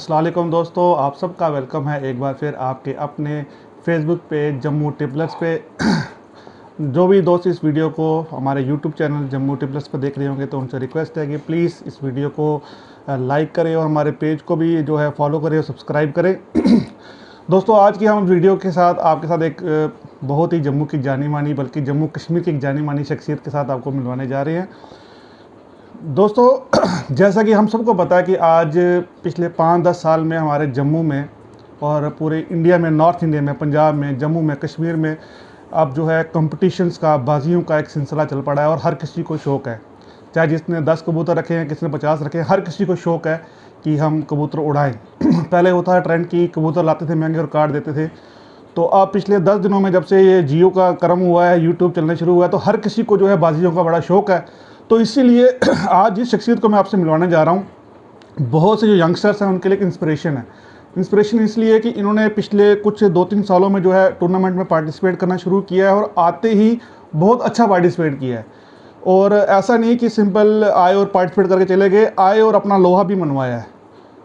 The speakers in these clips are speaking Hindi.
अस्सलाम वालेकुम दोस्तों, आप सबका वेलकम है एक बार फिर आपके अपने फेसबुक पेज जम्मू टिपलर्स पे। जो भी दोस्त इस वीडियो को हमारे यूट्यूब चैनल जम्मू टिपलर्स पर देख रहे होंगे तो उनसे रिक्वेस्ट है कि प्लीज़ इस वीडियो को लाइक करें और हमारे पेज को भी जो है फॉलो करें और सब्सक्राइब करें। दोस्तों, आज की हम वीडियो के साथ आपके साथ एक बहुत ही जम्मू की जानी मानी बल्कि जम्मू कश्मीर की एक जानी मानी शख्सियत के साथ आपको मिलवाने जा रहे हैं। दोस्तों, जैसा कि हम सबको पता है कि आज पिछले 5-10 साल में हमारे जम्मू में और पूरे इंडिया में, नॉर्थ इंडिया में, पंजाब में, जम्मू में, कश्मीर में अब जो है कंपटीशंस का, बाजियों का एक सिलसिला चल पड़ा है और हर किसी को शौक़ है। चाहे जिसने 10 कबूतर रखे हैं, किसी ने 50 रखे हैं, हर किसी को शौक़ है कि हम कबूतर उड़ाएं। पहले होता है ट्रेंड कि कबूतर लाते थे महंगे और काट देते थे। तो अब पिछले 10 दिनों में जब से ये जियो का क्रम हुआ है, यूट्यूब चलना शुरू हुआ है, तो हर किसी को जो है बाजियों का बड़ा शौक़ है। तो इसीलिए आज जिस शख्सियत को मैं आपसे मिलवाने जा रहा हूँ, बहुत से जो यंगस्टर्स हैं उनके लिए एक इंस्पिरेशन है। इंस्पिरेशन इसलिए कि इन्होंने पिछले कुछ 2-3 सालों में जो है टूर्नामेंट में पार्टिसिपेट करना शुरू किया है और आते ही बहुत अच्छा पार्टिसिपेट किया है। और ऐसा नहीं कि सिंपल आए और पार्टिसिपेट करके चले गए, आए और अपना लोहा भी मनवाया है।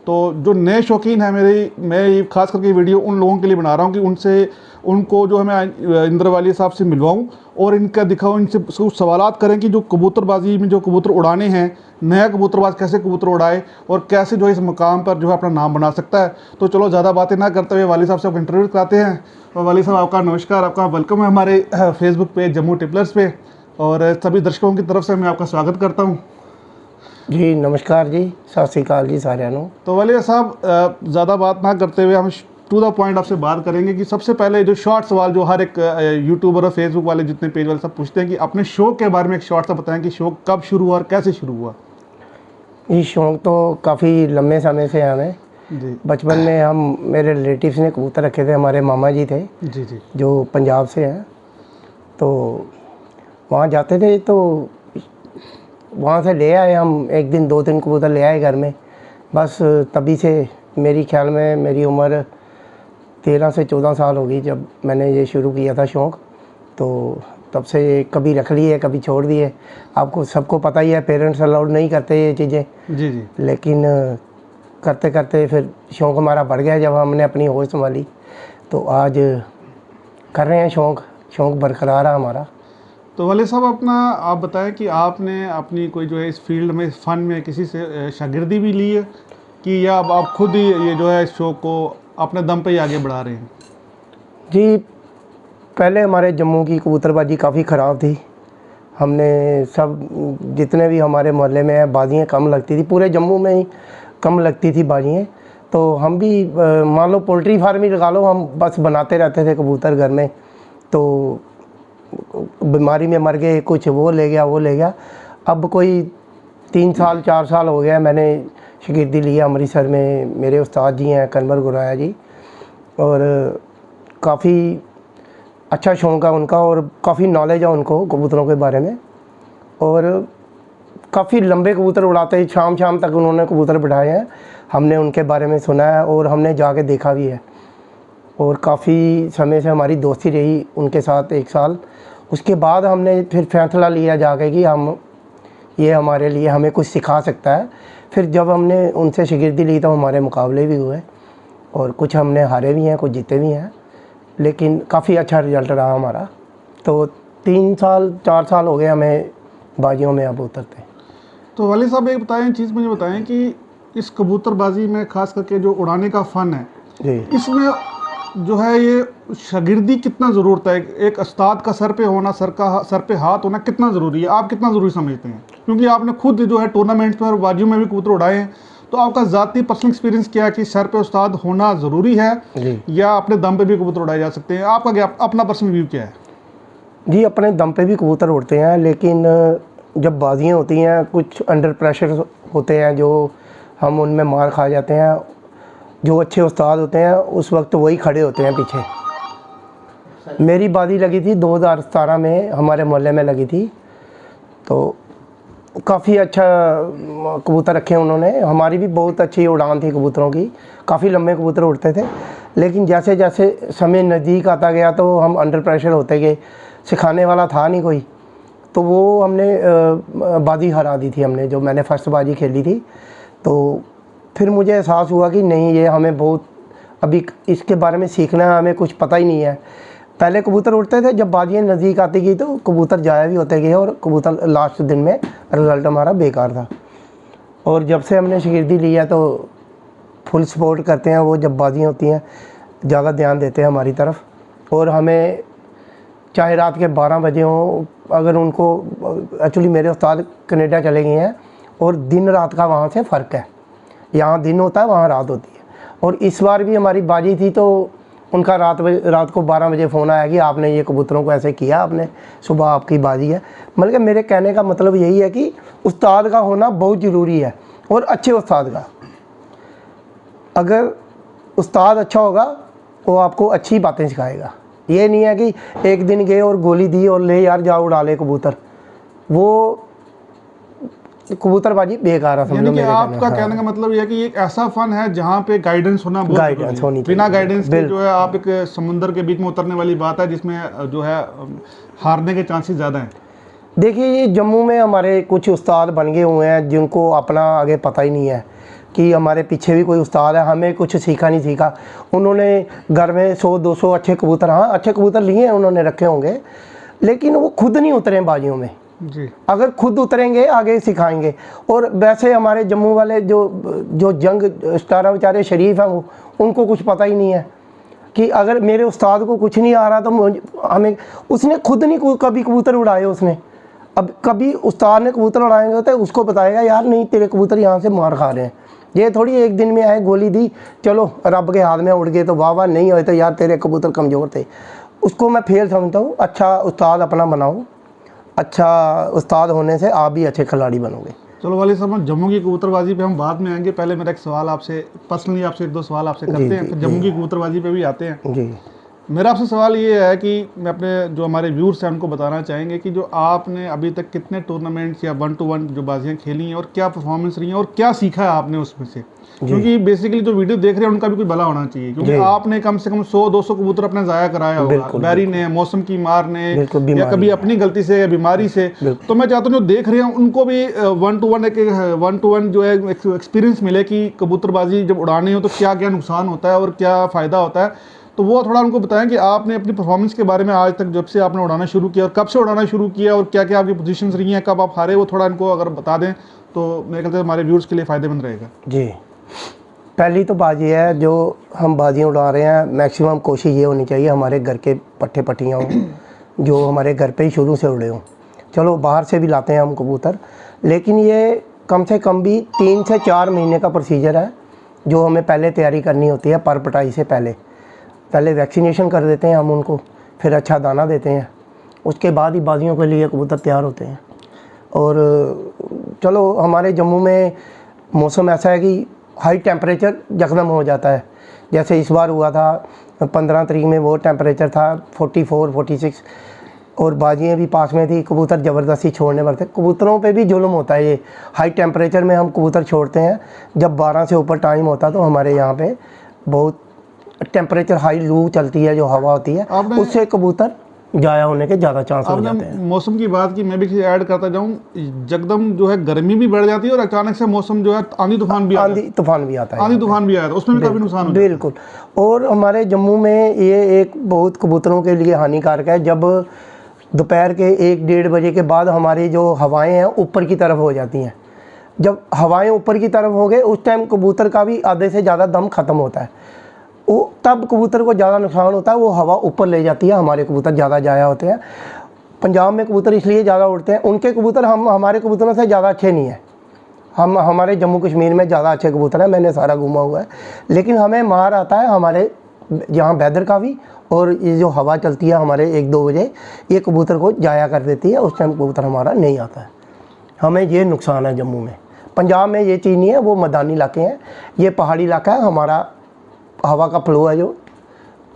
तो जो नए शौकीन हैं मैं खास करके वीडियो उन लोगों के लिए बना रहा हूँ कि उनको जो है मैं इंद्रवाली साहब से मिलवाऊँ और इनका दिखाऊँ, इनसे कुछ सवालात करें कि जो कबूतरबाजी में जो कबूतर उड़ाने हैं, नया कबूतरबाज कैसे कबूतर उड़ाए और कैसे जो है इस मुकाम पर जो है अपना नाम बना सकता है। तो चलो ज़्यादा बातें ना करते हुए वाली साहब से आपको इंटरव्यू कराते हैं। और वाली साहब, आपका नमस्कार, आपका वेलकम है हमारे फेसबुक पे जम्मू टिपलर्स पे, और सभी दर्शकों की तरफ से मैं आपका स्वागत करता हूँ। जी नमस्कार जी, सत श्री अकाल जी साਰਿਆਂ ਨੂੰ। तो वालिया साहब, ज़्यादा बात ना करते हुए हम टू द पॉइंट आपसे बात करेंगे कि सबसे पहले जो शॉर्ट सवाल जो हर एक यूट्यूबर और फेसबुक वाले जितने पेज वाले सब पूछते हैं कि अपने शौक़ के बारे में एक शॉर्ट सा बताएं कि शौक़ कब शुरू हुआ और कैसे शुरू हुआ। ये शौक़ तो काफ़ी लंबे समय से है हमें जी। बचपन में हम मेरे रिलेटिव्स ने कबूतर रखे थे, हमारे मामा जी थे जी जी जो पंजाब से हैं। तो वहाँ जाते थे तो वहाँ से ले आए हम, एक दिन 2-3 कबूतर ले आए घर में। बस तभी से मेरी ख्याल में मेरी उम्र 13 से 14 साल हो गई जब मैंने ये शुरू किया था शौक़। तो तब से कभी रख लिए, कभी छोड़ दिए। आपको सबको पता ही है, पेरेंट्स अलाउड नहीं करते ये चीज़ें जी जी, लेकिन करते करते फिर शौक़ हमारा बढ़ गया जब हमने अपनी होश संभाली। तो आज कर रहे हैं, शौक़ बरकरार है हमारा। तो वाले साहब, आप बताएं कि आपने अपनी कोई जो है इस फील्ड में, फ़न में किसी से शागिर्दी भी ली है कि या अब आप खुद ही ये जो है इस शौक़ को अपने दम पे ही आगे बढ़ा रहे हैं? जी, पहले हमारे जम्मू की कबूतरबाजी काफ़ी ख़राब थी। हमने सब जितने भी हमारे मोहल्ले में है, बाजियाँ कम लगती थी, पूरे जम्मू में ही कम लगती थी बाजियाँ। तो हम भी मान लो पोल्ट्री फार्म ही लगा लो, हम बस बनाते रहते थे कबूतर घर में। तो बीमारी में मर गए, कुछ वो ले गया। अब कोई 3 साल 4 साल हो गया मैंने शागिर्दी लिया अमृतसर में। मेरे उस्ताद जी हैं कनवर गुराया जी, और काफ़ी अच्छा शौक़ है उनका और काफ़ी नॉलेज है उनको कबूतरों के बारे में। और काफ़ी लंबे कबूतर उड़ाते हैं, शाम तक उन्होंने कबूतर बिठाए हैं। हमने उनके बारे में सुना है और हमने जाके देखा भी है। और काफ़ी समय से हमारी दोस्ती रही उनके साथ 1 साल। उसके बाद हमने फिर फैसला लिया जाके कि हम ये हमारे लिए हमें कुछ सिखा सकता है। फिर जब हमने उनसे शागिर्दी ली तो हमारे मुकाबले भी हुए और कुछ हमने हारे भी हैं, कुछ जीते भी हैं, लेकिन काफ़ी अच्छा रिज़ल्ट रहा हमारा। तो 3 साल 4 साल हो गए हमें बाजियों में अब उतरते। तो वाली साहब, एक बताएं चीज़, मुझे बताएं कि इस कबूतरबाजी में ख़ास करके जो उड़ाने का फ़न है जी, इसमें जो है ये शागिर्दी कितना ज़रूरत है? एक उस्ताद का सर पे होना, सर पे हाथ होना कितना ज़रूरी है? आप कितना ज़रूरी समझते हैं? क्योंकि आपने खुद जो है टूर्नामेंट्स पर और बाजियों में भी कबूतर उड़ाए हैं, तो आपका ज़ाती पर्सनल एक्सपीरियंस क्या है कि सर पे उस्ताद होना ज़रूरी है या अपने दम पे भी कबूतर उड़ाए जा सकते हैं? आपका क्या अपना पर्सनल व्यू क्या है? जी, अपने दम पे भी कबूतर उड़ते हैं, लेकिन जब बाजियाँ होती हैं कुछ अंडर प्रेशर होते हैं जो हम उनमें मार खा जाते हैं। जो अच्छे उस्ताद होते हैं उस वक्त वही खड़े होते हैं पीछे। मेरी बाजी लगी थी 2017 में, हमारे मोहल्ले में लगी थी। तो काफ़ी अच्छा कबूतर रखे उन्होंने, हमारी भी बहुत अच्छी उड़ान थी कबूतरों की, काफ़ी लंबे कबूतर उड़ते थे। लेकिन जैसे जैसे समय नज़दीक आता गया तो हम अंडर प्रेशर होते गए, सिखाने वाला था नहीं कोई। तो वो हमने बाजी हरा दी थी हमने, जो मैंने फर्स्ट बाजी खेली थी। तो फिर मुझे एहसास हुआ कि नहीं, ये हमें बहुत अभी इसके बारे में सीखना है, हमें कुछ पता ही नहीं है। पहले कबूतर उड़ते थे, जब बाजियाँ नज़दीक आती गई तो कबूतर जाया भी होते गए और कबूतर लास्ट दिन में रिज़ल्ट हमारा बेकार था। और जब से हमने शागिर्दी लिया तो फुल सपोर्ट करते हैं वो, जब बाजियाँ होती हैं ज़्यादा ध्यान देते हैं हमारी तरफ। और हमें चाहे रात के 12 बजे हों, अगर उनको एक्चुअली मेरे उस्ताद कनाडा चले गए हैं और दिन रात का वहाँ से फ़र्क है, यहाँ दिन होता है वहाँ रात होती है। और इस बार भी हमारी बाजी थी तो उनका रात को 12 बजे फ़ोन आया कि आपने ये कबूतरों को ऐसे किया, आपने सुबह आपकी बाजी है। मतलब कि मेरे कहने का मतलब यही है कि उस्ताद का होना बहुत ज़रूरी है, और अच्छे उस्ताद का। अगर उस्ताद अच्छा होगा वो आपको अच्छी बातें सिखाएगा। ये नहीं है कि एक दिन गए और गोली दी और ले यार जाओ उड़ा ले कबूतर, वो कबूतरबाजी बेकार है। यानी कि आपका कहने का मतलब यह है कि एक ऐसा फन है जहाँ पे गाइडेंस होना बहुत गाइडेंस होनी चाहिए। बिना गाइडेंस के जो है आप एक समुंदर के बीच में उतरने वाली बात है, जिसमें जो है हारने के चांसेस ज़्यादा हैं। देखिए, ये जम्मू में हमारे कुछ उस्ताद बन गए हुए हैं जिनको अपना आगे पता ही नहीं है कि हमारे पीछे भी कोई उस्ताद है, हमें कुछ सीखा नहीं सीखा। उन्होंने घर में 100-200 अच्छे कबूतर, हाँ अच्छे कबूतर लिए हैं उन्होंने, रखे होंगे, लेकिन वो खुद नहीं उतरे बाजियों में जी। अगर खुद उतरेंगे आगे सिखाएंगे। और वैसे हमारे जम्मू वाले जो जंग स्टारा बेचारे शरीफ हैं, वो उनको कुछ पता ही नहीं है कि अगर मेरे उस्ताद को कुछ नहीं आ रहा तो हमें, उसने खुद नहीं कभी कबूतर उड़ाए उसने। अब कभी उस्ताद ने कबूतर उड़ाएंगे तो उसको बताएगा यार नहीं तेरे कबूतर यहाँ से मार खा रहे हैं। ये थोड़ी एक दिन में आए गोली दी चलो रब के हाथ में उड़ गए तो वाह वाह, नहीं होए तो यार तेरे कबूतर कमज़ोर थे। उसको मैं फेल समझता हूँ। अच्छा उस्ताद अपना बनाओ, अच्छा उस्ताद होने से आप भी अच्छे खिलाड़ी बनोगे। चलो वाली साहब, जम्मू की कबूतरबाजी पे हम बाद में आएंगे। पहले मेरा एक सवाल आपसे पर्सनली, आपसे 1-2 सवाल आपसे करते हैं, फिर जम्मू की कबूतरबाजी पे भी आते हैं। जी, मेरा आपसे सवाल ये है कि मैं अपने जो हमारे व्यूअर्स हैं उनको बताना चाहेंगे कि जो आपने अभी तक कितने टूर्नामेंट्स या 1-to-1 जो बाजियाँ खेली हैं और क्या परफॉर्मेंस रही हैं और क्या सीखा है आपने उसमें से, क्योंकि बेसिकली जो वीडियो देख रहे हैं उनका भी कोई भला होना चाहिए, क्योंकि आपने कम से कम 100-200 कबूतर अपने ज़ाया कराया होगा, बैरी ने, मौसम की मार ने, या कभी अपनी गलती से या बीमारी से। तो मैं चाहता हूँ जो देख रहे हैं उनको भी 1-to-1 जो है एक्सपीरियंस मिले कि कबूतरबाजी जब उड़ानी हो तो क्या क्या नुकसान होता है और क्या फ़ायदा होता है। तो वो थोड़ा उनको बताएं कि आपने अपनी परफॉर्मेंस के बारे में आज तक जब से आपने उड़ाना शुरू किया और कब से उड़ाना शुरू किया और क्या क्या आपकी पोजीशंस रही हैं, कब आप हारे, वो थोड़ा इनको अगर बता दें तो मेरे ख्याल से हमारे व्यूअर्स के लिए फ़ायदेमंद रहेगा। जी, पहली तो बात ये है जो हम बाजियाँ उड़ा रहे हैं, मैक्सिमम कोशिश ये होनी चाहिए हमारे घर के पट्टे पट्टियाँ हों जो हमारे घर पे ही शुरू से उड़े हों। चलो बाहर से भी लाते हैं हम कबूतर, लेकिन ये कम से कम भी 3 से 4 महीने का प्रोसीजर है जो हमें पहले तैयारी करनी होती है। पर पटाई से पहले वैक्सीनेशन कर देते हैं हम उनको, फिर अच्छा दाना देते हैं, उसके बाद ही बाजियों के लिए कबूतर तैयार होते हैं। और चलो हमारे जम्मू में मौसम ऐसा है कि हाई टेम्परेचर यकदम हो जाता है। जैसे इस बार हुआ था 15 तारीख में, वो टेम्परेचर था 44-46 और बाजियाँ भी पास में थी, कबूतर ज़बरदस्ती छोड़ने पड़ते। कबूतरों पे भी जुल्म होता है, ये हाई टेम्परेचर में हम कबूतर छोड़ते हैं। जब 12 से ऊपर टाइम होता तो हमारे यहाँ पे बहुत टेम्परेचर हाई लू चलती है, जो हवा होती है, उससे कबूतर जाया होने के ज़्यादा चांस हो जाते हैं। मौसम की बात की, मैं भी ऐड करता जाऊँ, जगदम जो है गर्मी भी बढ़ जाती है और अचानक से मौसम जो है आंधी तूफान भी आता है, आंधी तूफान भी आया था, उसमें भी काफ़ी नुकसान होता है। बिल्कुल। और हमारे जम्मू में ये एक बहुत कबूतरों के लिए हानिकारक है, जब दोपहर के 1-1:30 बजे के बाद हमारी जो हवाएं हैं ऊपर की तरफ हो जाती हैं। जब हवाएं ऊपर की तरफ हो गए उस टाइम कबूतर का भी आधे से ज़्यादा दम ख़त्म होता है, वो तब कबूतर को ज़्यादा नुकसान होता है। वो हवा ऊपर ले जाती है, हमारे कबूतर ज़्यादा जाया होते हैं। पंजाब में कबूतर इसलिए ज़्यादा उड़ते हैं, उनके कबूतर हमारे कबूतरों से ज़्यादा अच्छे नहीं हैं। हमारे जम्मू कश्मीर में ज़्यादा अच्छे कबूतर हैं, मैंने सारा घूमा हुआ है, लेकिन हमें मार आता है हमारे यहाँ वेदर का भी। और ये जो हवा चलती है हमारे 1-2 बजे, ये कबूतर को जाया कर देती है, उस टाइम कबूतर हमारा नहीं आता है। हमें ये नुकसान है जम्मू में। पंजाब में ये चीज़ नहीं है, वो मैदानी इलाके हैं, ये पहाड़ी इलाका है, हमारा हवा का फ्लो है जो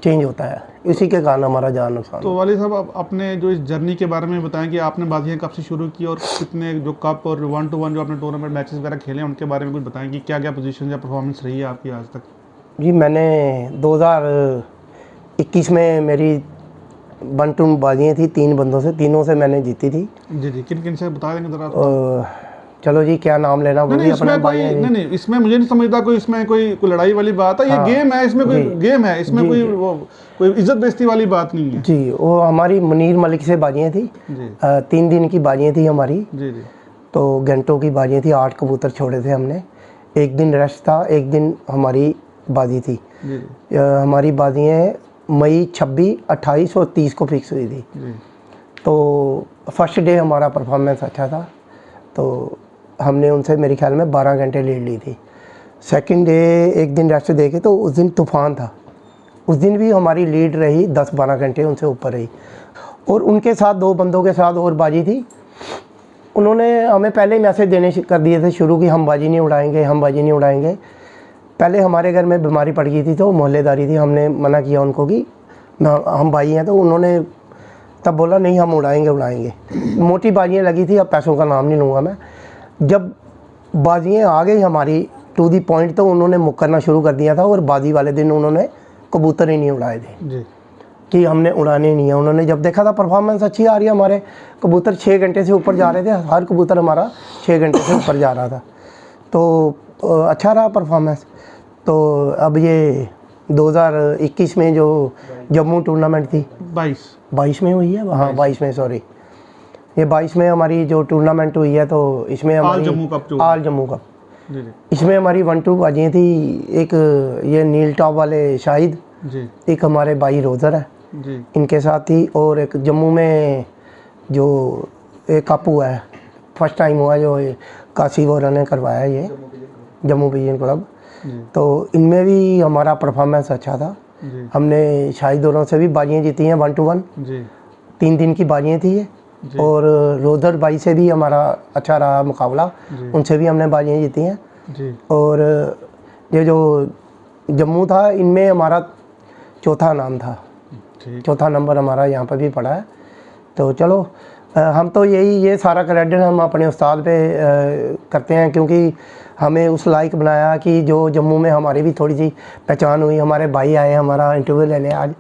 चेंज होता है, इसी के कारण हमारा ज़्यादा नुकसान। तो वाली साहब, आप अपने जो इस जर्नी के बारे में बताएं कि आपने बाजियाँ कब से शुरू की और कितने जो कप और 1-to-1 जो आपने टूर्नामेंट मैचेस वगैरह खेले हैं उनके बारे में कुछ बताएं कि क्या क्या पोजीशन या परफॉर्मेंस रही है आपकी आज तक। जी, मैंने 2021 में मेरी 1-to-1 बाजियाँ थी 3 बंदों से, तीनों से मैंने जीती थी। जी, किन किन से बता देंगे ज़रा। चलो जी क्या नाम लेना, वो भी अपना भाई है। नहीं, इसमें मुझे नहीं समझता कोई, इसमें कोई लड़ाई वाली बात है। ये गेम है, इसमें कोई गेम है, इसमें कोई इज्जत बेइज्जती वाली बात नहीं है जी। वो हमारी मुनीर मलिक से बाजियाँ थी जी। 3 दिन की बाजियाँ थी हमारी जी जी। तो घंटों की बाजियाँ थी, 8 कबूतर छोड़े थे हमने। एक दिन रेस्ट था, एक दिन हमारी बाजी थी जी जी। हमारी बाजियाँ मई 26, 28 और 30 को फिक्स हुई थी जी। तो फर्स्ट डे हमारा परफॉर्मेंस अच्छा था, तो हमने उनसे मेरे ख्याल में 12 घंटे लीड ली थी। सेकंड डे एक दिन रेस्ट देखे तो उस दिन तूफ़ान था, उस दिन भी हमारी लीड रही 10-12 घंटे उनसे ऊपर रही। और उनके साथ 2 बंदों के साथ और बाजी थी, उन्होंने हमें पहले ही मैसेज देने कर दिए थे शुरू की, हम बाजी नहीं उड़ाएंगे, हम बाजी नहीं उड़ाएंगे। पहले हमारे घर में बीमारी पड़ गई थी तो मोहल्लेदारी थी, हमने मना किया उनको कि हम भाई हैं, तो उन्होंने तब बोला नहीं हम उड़ाएंगे। मोटी बाजियाँ लगी थी, अब पैसों का नाम नहीं लूँगा मैं। जब बाजियाँ आ गई हमारी टू दी पॉइंट तो उन्होंने मुकरना शुरू कर दिया था, और बाजी वाले दिन उन्होंने कबूतर ही नहीं उड़ाए थे जी। कि हमने उड़ाने नहीं है। उन्होंने जब देखा था परफॉर्मेंस अच्छी आ रही है, हमारे कबूतर 6 घंटे से ऊपर जा रहे थे, हर कबूतर हमारा 6 घंटे से ऊपर जा रहा था, तो अच्छा रहा परफॉर्मेंस। तो अब ये 2021 में जो जम्मू टूर्नामेंट थी 22 में हुई है, हाँ 22 में, सॉरी ये 22 में हमारी जो टूर्नामेंट हुई है, तो इसमें हमारी आल जम्मू कप इसमें हमारी 1-2 बाजियाँ थी। एक ये नील टॉप वाले शाहिद जी, एक हमारे भाई रोज़र है जी, इनके साथ थी, और एक जम्मू में जो एक कापू है, फर्स्ट टाइम हुआ जो काशी वोरा ने करवाया ये जम्मू पिजन क्लब, तो इनमें भी हमारा परफॉर्मेंस अच्छा था जी। हमने शाहिद औरों से भी बाजियाँ जीती हैं 1-1 जी। 3 दिन की बाजियाँ थी ये, और रोज़र भाई से भी हमारा अच्छा रहा मुकाबला, उनसे भी हमने बाजियाँ जीती हैं जी। और ये जो जम्मू था इनमें हमारा चौथा नाम था, चौथा नंबर हमारा यहाँ पर भी पड़ा है। तो चलो हम तो ये सारा क्रेडिट हम अपने उस्ताद पे करते हैं, क्योंकि हमें उस लायक बनाया कि जो जम्मू में हमारी भी थोड़ी सी पहचान हुई। हमारे भाई आए हमारा इंटरव्यू लेने आज,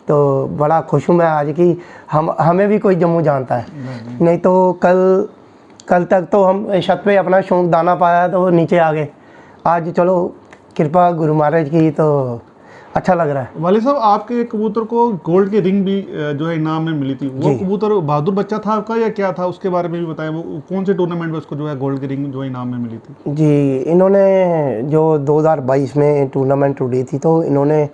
तो बड़ा खुश हूँ मैं आज कि हमें भी कोई जम्मू जानता है। नहीं तो कल तक तो हम छत पे अपना शौक दाना पाया तो नीचे आ गए। आज चलो कृपा गुरु महाराज की, तो अच्छा लग रहा है। वाले साहब आपके कबूतर को गोल्ड की रिंग भी जो है इनाम में मिली थी, वो कबूतर बहादुर बच्चा था आपका या क्या था, उसके बारे में भी बताएं। वो कौन से टूर्नामेंट में उसको जो है गोल्ड की रिंग जो इनाम में मिली थी? जी, इन्होंने जो 2022 में टूर्नामेंट उड़ी थी, तो इन्होंने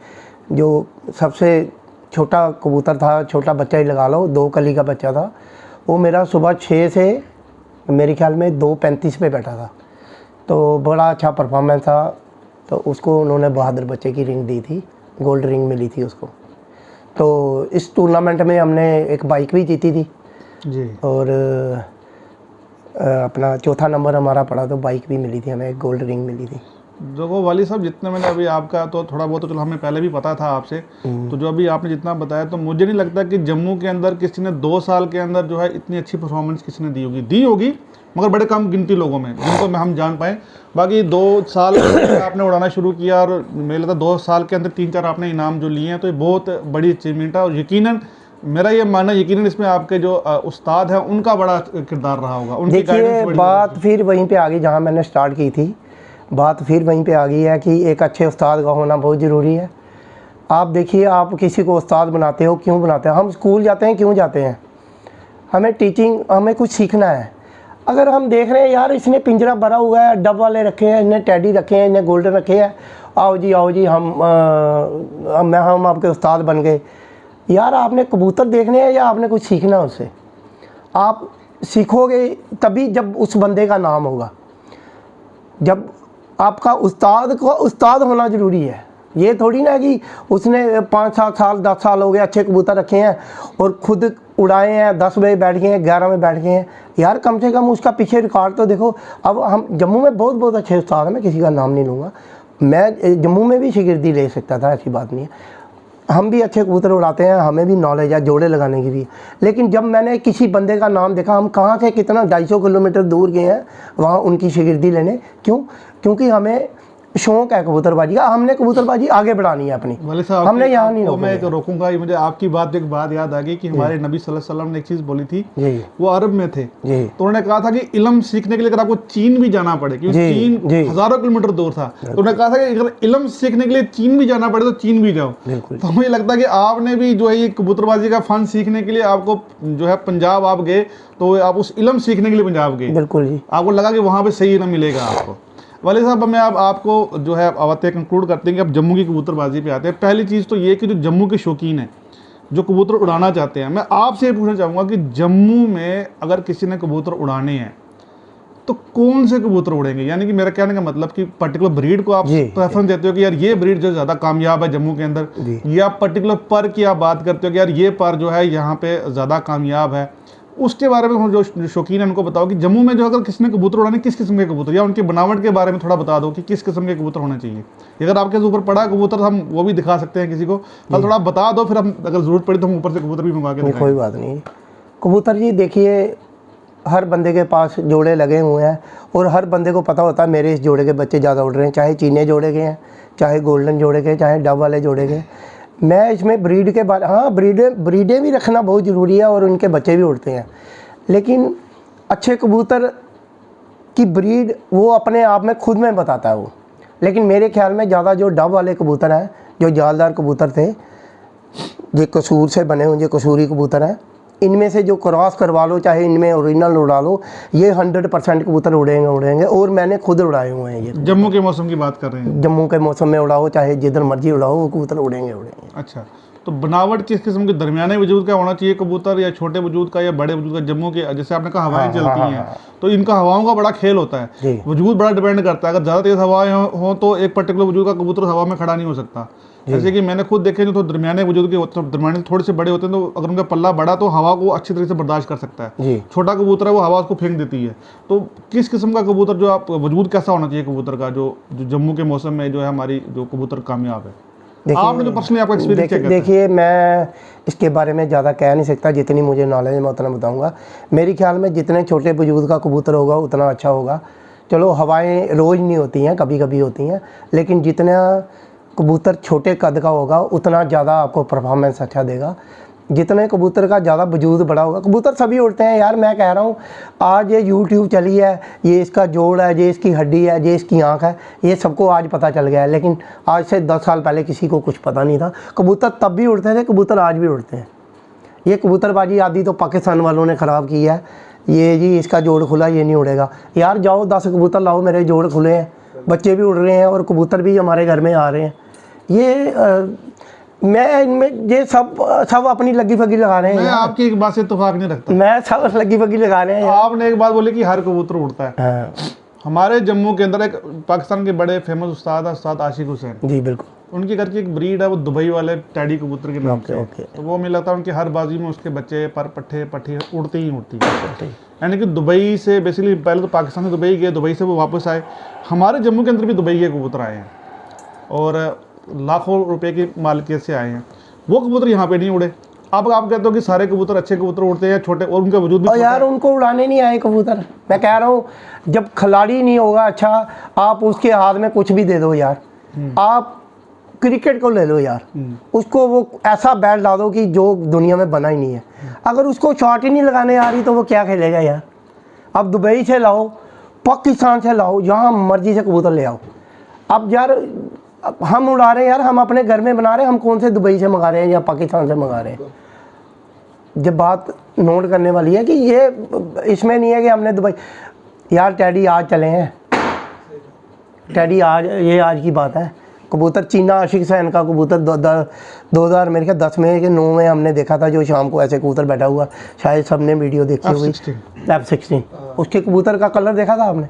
जो सबसे छोटा कबूतर था, छोटा बच्चा ही लगा लो, 2 कली का बच्चा था, वो मेरा सुबह 6 से मेरे ख्याल में 2:35 पे बैठा था, तो बड़ा अच्छा परफॉर्मेंस था। तो उसको उन्होंने बहादुर बच्चे की रिंग दी थी, गोल्ड रिंग मिली थी उसको। तो इस टूर्नामेंट में हमने एक बाइक भी जीती थी जी, और अपना चौथा नंबर हमारा पड़ा, तो बाइक भी मिली थी हमें, एक गोल्ड रिंग मिली थी। जो वो वाली साहब जितने मैंने अभी आपका तो थोड़ा बहुत तो चलो हमें पहले भी पता था आपसे, तो जो अभी आपने जितना बताया, तो मुझे नहीं लगता कि जम्मू के अंदर किसी ने 2 साल के अंदर जो है इतनी अच्छी परफॉर्मेंस किसी ने दी होगी, मगर बड़े कम गिनती लोगों में जिनको हम जान पाएँ। बाकी 2 साल आपने उड़ाना शुरू किया, और मुझे लगता है 2 साल के अंदर 3-4 आपने इनाम जो लिए हैं, तो ये बहुत बड़ी अचीवमेंट है। और यकीनन मेरा ये मानना, यकीनन इसमें आपके जो उस्ताद हैं उनका बड़ा किरदार रहा होगा। उनकी देखिए बात फिर वहीं पे आ गई जहाँ मैंने स्टार्ट की थी, बात फिर वहीं पे आ गई है कि एक अच्छे उस्ताद का होना बहुत ज़रूरी है। आप देखिए, आप किसी को उस्ताद बनाते हो, क्यों बनाते हैं? हम स्कूल जाते हैं, क्यों जाते हैं? हमें टीचिंग, हमें कुछ सीखना है। अगर हम देख रहे हैं यार इसने पिंजरा भरा हुआ है, डब वाले रखे हैं, इन्हें टैडी रखे हैं, इन्हें गोल्डन रखे हैं, आओ जी हम आपके उस्ताद बन गए। यार आपने कबूतर देखने हैं या आपने कुछ सीखना है उससे? आप सीखोगे तभी जब उस बंदे का नाम होगा, जब आपका उस्ताद होना ज़रूरी है। ये थोड़ी ना कि उसने 5-7 साल 10 साल हो गए अच्छे कबूतर रखे हैं और खुद उड़ाए हैं, 10 बजे बैठ गए हैं, 11 में बैठ गए हैं। यार कम से कम उसका पीछे रिकॉर्ड तो देखो। अब हम जम्मू में बहुत अच्छे उस्ताद हैं, मैं किसी का नाम नहीं लूँगा, मैं जम्मू में भी शिगिर्दी ले सकता था, ऐसी बात नहीं है। हम भी अच्छे कबूतर उड़ाते हैं, हमें भी नॉलेज है जोड़े लगाने की भी। लेकिन जब मैंने किसी बंदे का नाम देखा, हम कहाँ से कितना 250 किलोमीटर दूर गए हैं वहाँ उनकी शिगिर्दी लेने, क्यों? क्योंकि हमें शौक है कबूतरबाजी का, हमने कबूतरबाजी आगे बढ़ानी है अपनी। वाले साहब हमने यहाँ नहीं मैं एक रोकूंगा, मुझे आपकी बात एक बात याद आ गई कि हमारे नबी सल्लल्लाहु अलैहि वसल्लम ने एक चीज़ बोली थी, वो अरब में थे, तो उन्होंने कहा था कि इल्म सीखने के लिए अगर आपको चीन भी जाना पड़े, क्योंकि चीन हज़ारों किलोमीटर दूर था, तो उन्होंने कहा था कि अगर इल्म सीखने के लिए चीन भी जाना पड़े तो चीन भी जाओ। तो मुझे लगता है कि आपने भी जो है ये कबूतरबाजी का फन सीखने के लिए आपको जो है पंजाब आप गए, तो आप उस इल्म सीखने के लिए पंजाब गए। बिल्कुल जी, आपको लगा कि वहाँ पे सही इल्म मिलेगा आपको। वाले साहब मैं अब आपको जो है बातें कंक्लूड करते हैं कि अब जम्मू की कबूतरबाजी पे आते हैं। पहली चीज़ तो ये कि जो जम्मू के शौकीन हैं, जो कबूतर उड़ाना चाहते हैं, मैं आपसे ये पूछना चाहूँगा कि जम्मू में अगर किसी ने कबूतर उड़ाने हैं तो कौन से कबूतर उड़ेंगे? यानी कि मेरा कहने का मतलब कि पर्टिकुलर ब्रीड को आप प्रेफरेंस देते हो कि यार ये ब्रीड जो ज़्यादा कामयाब है जम्मू के अंदर, या पर्टिकुलर पर की आप बात करते हो कि यार ये पर जो है यहाँ पे ज़्यादा कामयाब है? उसके बारे में हम जो शौकीन है उनको बताओ कि जम्मू में जो अगर किसी ने कबूतर उड़ाने किस किस्म के कबूतर, या उनकी बनावट के बारे में थोड़ा बता दो कि किस किस्म के कबूतर होने चाहिए। अगर आपके ऊपर पड़ा कबूतर हम वो भी दिखा सकते हैं किसी को, कल थोड़ा बता दो, फिर हम अगर ज़रूरत पड़ी तो हम ऊपर से कबूतर भी मंगा के दिखाएंगे। कोई बात नहीं। कबूतर जी देखिए, हर बंदे के पास जोड़े लगे हुए हैं और हर बंदे को पता होता है मेरे इस जोड़े के बच्चे ज़्यादा उड़ रहे हैं, चाहे चीने जोड़े के हैं, चाहे गोल्डन जोड़े के, चाहे डब वाले जोड़े के। मैं इसमें ब्रीड के बारे, हाँ ब्रीडें भी रखना बहुत ज़रूरी है और उनके बच्चे भी उड़ते हैं, लेकिन अच्छे कबूतर की ब्रीड वो अपने आप में खुद में बताता है वो। लेकिन मेरे ख्याल में ज़्यादा जो डब वाले कबूतर हैं, जो जालदार कबूतर थे, जो कसूर से बने हुए जो कसूरी कबूतर हैं, इनमें से जो क्रॉस करवा लो, चाहे इनमें ओरिजिनल उड़ा लो, ये 100% कबूतर उड़ेंगे। और मैंने खुद उड़ाए हुए हैं। ये जम्मू के मौसम की बात कर रहे हैं? जम्मू के मौसम में उड़ाओ, चाहे जिधर मर्जी उड़ाओ, वो कबूतर उड़ेंगे। अच्छा, तो बनावट किस किस्म के दरमियाने वजूद का होना चाहिए कबूतर, या छोटे वजूद का या बड़े वजूद का? जम्मू के जैसे आपने कहा हवाएं चलती हैं, तो इनका हवाओं का बड़ा खेल होता है, वजूद बड़ा डिपेंड करता है। अगर ज़्यादा तेज़ हवाएं हो तो एक पर्टिकुलर वजूद का कबूतर हवा में खड़ा नहीं हो सकता। जैसे कि मैंने खुद देखे जो तो दरमियाने वजूद के, दरमियाने थोड़े से बड़े होते हैं, तो अगर उनका पल्ला बड़ा तो हवा को अच्छी तरह से बर्दाश्त कर सकता है। छोटा कबूतर है वो हवा उसको फेंक देती है। तो किस किस्म का कबूतर, जो आप वजूद कैसा होना चाहिए कबूतर का, जो जम्मू के मौसम में जो है हमारी जो कबूतर कामयाब है? आपने जो पर्सनली आपका एक्सपीरियंस क्या? देखिए, मैं इसके बारे में ज़्यादा कह नहीं सकता, जितनी मुझे नॉलेज है मैं उतना बताऊंगा। मेरे ख्याल में जितने छोटे वजूद का कबूतर होगा उतना अच्छा होगा। चलो हवाएं रोज़ नहीं होती हैं, कभी कभी होती हैं, लेकिन जितना कबूतर छोटे कद का होगा उतना ज़्यादा आपको परफॉर्मेंस अच्छा देगा। जितने कबूतर का ज़्यादा वजूद बड़ा होगा, कबूतर सभी उड़ते हैं यार, मैं कह रहा हूँ। आज ये यूट्यूब चली है, ये इसका जोड़ है, ये इसकी हड्डी है, ये इसकी आँख है, ये सबको आज पता चल गया है। लेकिन आज से 10 साल पहले किसी को कुछ पता नहीं था। कबूतर तब भी उड़ते थे, कबूतर आज भी उड़ते हैं। ये कबूतरबाजी आदि तो पाकिस्तान वालों ने ख़राब की है। ये जी इसका जोड़ खुला, ये नहीं उड़ेगा। यार जाओ 10 कबूतर लाओ, मेरे जोड़ खुले हैं, बच्चे भी उड़ रहे हैं और कबूतर भी हमारे घर में आ रहे हैं। ये मैं इनमें ये सब अपनी लगी फगी लगा रहे हैं। मैं आपकी एक बात से इत्तेफाक नहीं रखता। मैं सब लगी फगी लगा रहे हैं। आपने एक बात बोली कि हर कबूतर उड़ता है। हाँ। हमारे जम्मू के अंदर एक पाकिस्तान के बड़े फेमस उस्ताद है, उस्ताद आशिक हुसैन जी। बिल्कुल। उनकी घर की एक ब्रीड है, वो दुबई वाले टैडी कबूतर के नाम से। तो वो मुझे लगता है उनकी हर बाजी में उसके बच्चे पर पट्टे पट्टी उड़ती ही उड़ती है। यानी कि दुबई से बेसिकली पहले तो पाकिस्तान से दुबई गए, दुबई से वो वापस आए। हमारे जम्मू के अंदर भी दुबई के कबूतर आए हैं और लाखों रुपए की मालिकियत से आए हैं। वो कबूतर यहाँ पे नहीं उड़े। आप कहते हो कि सारे कबूतर अच्छे कबूतर उड़ते हैं, छोटे, और उनका वजूद भी। और यार उनको उड़ाने नहीं आए कबूतर। मैं कह रहा हूँ जब खिलाड़ी नहीं होगा अच्छा, आप उसके हाथ में कुछ भी दे दो यार। आप क्रिकेट को ले लो यार, उसको वो ऐसा बैट ला दो कि जो दुनिया में बना ही नहीं है। अगर उसको शॉट ही नहीं लगाने आ रही तो वो क्या खेलेगा यार। अब दुबई से लाओ, पाकिस्तान से लाओ, जहाँ मर्जी से कबूतर ले आओ। अब यार हम उड़ा रहे हैं यार, हम अपने घर में बना रहे हैं, हम कौन से दुबई से मंगा रहे हैं या पाकिस्तान से मंगा रहे हैं। जब बात नोट करने वाली है कि ये इसमें नहीं है कि हमने दुबई, यार टैडी आज चले हैं, टैडी आज, ये आज की बात है। कबूतर चीना आशिक हुसैन का कबूतर 2000 मेरे ख्याल 10 में कि 9 में हमने देखा था, जो शाम को ऐसे कबूतर बैठा हुआ, शायद सबने वीडियो देखी होगी, F16। उसके कबूतर का कलर देखा था आपने।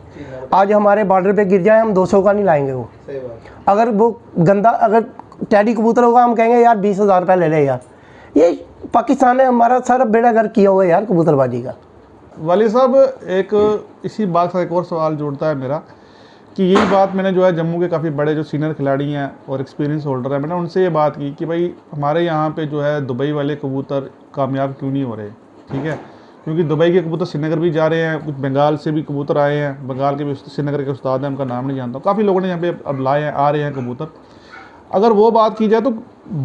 आज हमारे बॉर्डर पे गिर जाए हम 200 का नहीं लाएंगे वो। अगर वो गंदा, अगर टैडी कबूतर होगा हम कहेंगे यार 20,000 रुपये ले ले यार। ये पाकिस्तान ने हमारा सारा बेड़ा गर्क किया हुआ है यार कबूतरबाजी का। वाली साहब, एक इसी बात का एक और सवाल जोड़ता है मेरा कि यही बात मैंने जो है जम्मू के काफ़ी बड़े जो सीनियर खिलाड़ी हैं और एक्सपीरियंस होल्डर हैं, मैंने उनसे ये बात की कि भाई हमारे यहाँ पे जो है दुबई वाले कबूतर कामयाब क्यों नहीं हो रहे। ठीक है, क्योंकि दुबई के कबूतर श्रीनगर भी जा रहे हैं, कुछ बंगाल से भी कबूतर आए हैं, बंगाल के भी श्रीनगर के उस्ताद हैं, उनका नाम नहीं जानता, काफ़ी लोगों ने यहाँ पे अब लाए हैं, आ रहे हैं कबूतर। अगर वो बात की जाए तो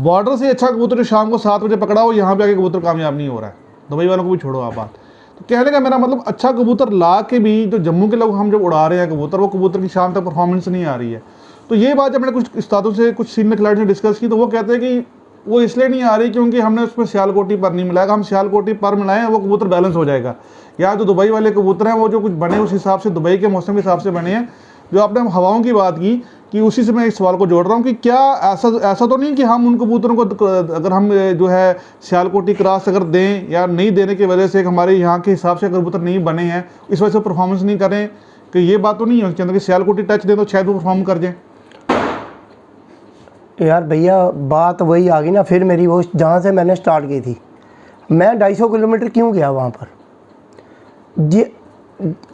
बॉर्डर से अच्छा कबूतर जो शाम को 7 बजे पकड़ा हो, यहाँ पे आके कबूतर कामयाब नहीं हो रहा है। दुबई वालों को भी छोड़ो आप बात। तो कहने का मेरा मतलब, अच्छा कबूतर ला के भी जो जम्मू के लोग हम जब उड़ा रहे हैं कबूतर, वो कबूतर की शाम तक परफॉर्मेंस नहीं आ रही है। तो ये बात जब मैंने कुछ उस्तादों से, कुछ सीनियर खिलाड़ियों से डिस्कस की, तो वो कहते हैं कि वो इसलिए नहीं आ रही क्योंकि हमने उसमें सियालकोटी पर नहीं मिलाया। हम सियालकोटी पर मिलाएं वो कबूतर बैलेंस हो जाएगा। या जो दुबई वाले कबूतर हैं वो जो कुछ बने उस हिसाब से, दुबई के मौसम के हिसाब से बने हैं। जो आपने हवाओं की बात की कि उसी से मैं इस सवाल को जोड़ रहा हूँ कि क्या ऐसा तो नहीं कि हम उन कबूतरों को अगर हम जो है सियालकोटी क्रॉस अगर दें या नहीं देने की वजह से हमारे यहाँ के हिसाब से कबूतर नहीं बने हैं, इस वजह से परफॉर्मेंस नहीं करें, कि ये बात तो नहीं है उसके अंदर कि सियालकोटी टच दें तो शायद वो परफॉर्म कर जाएँ? यार भैया बात वही आ गई ना, फिर मेरी वो जहाँ से मैंने स्टार्ट की थी, मैं 250 किलोमीटर क्यों गया वहाँ पर जी।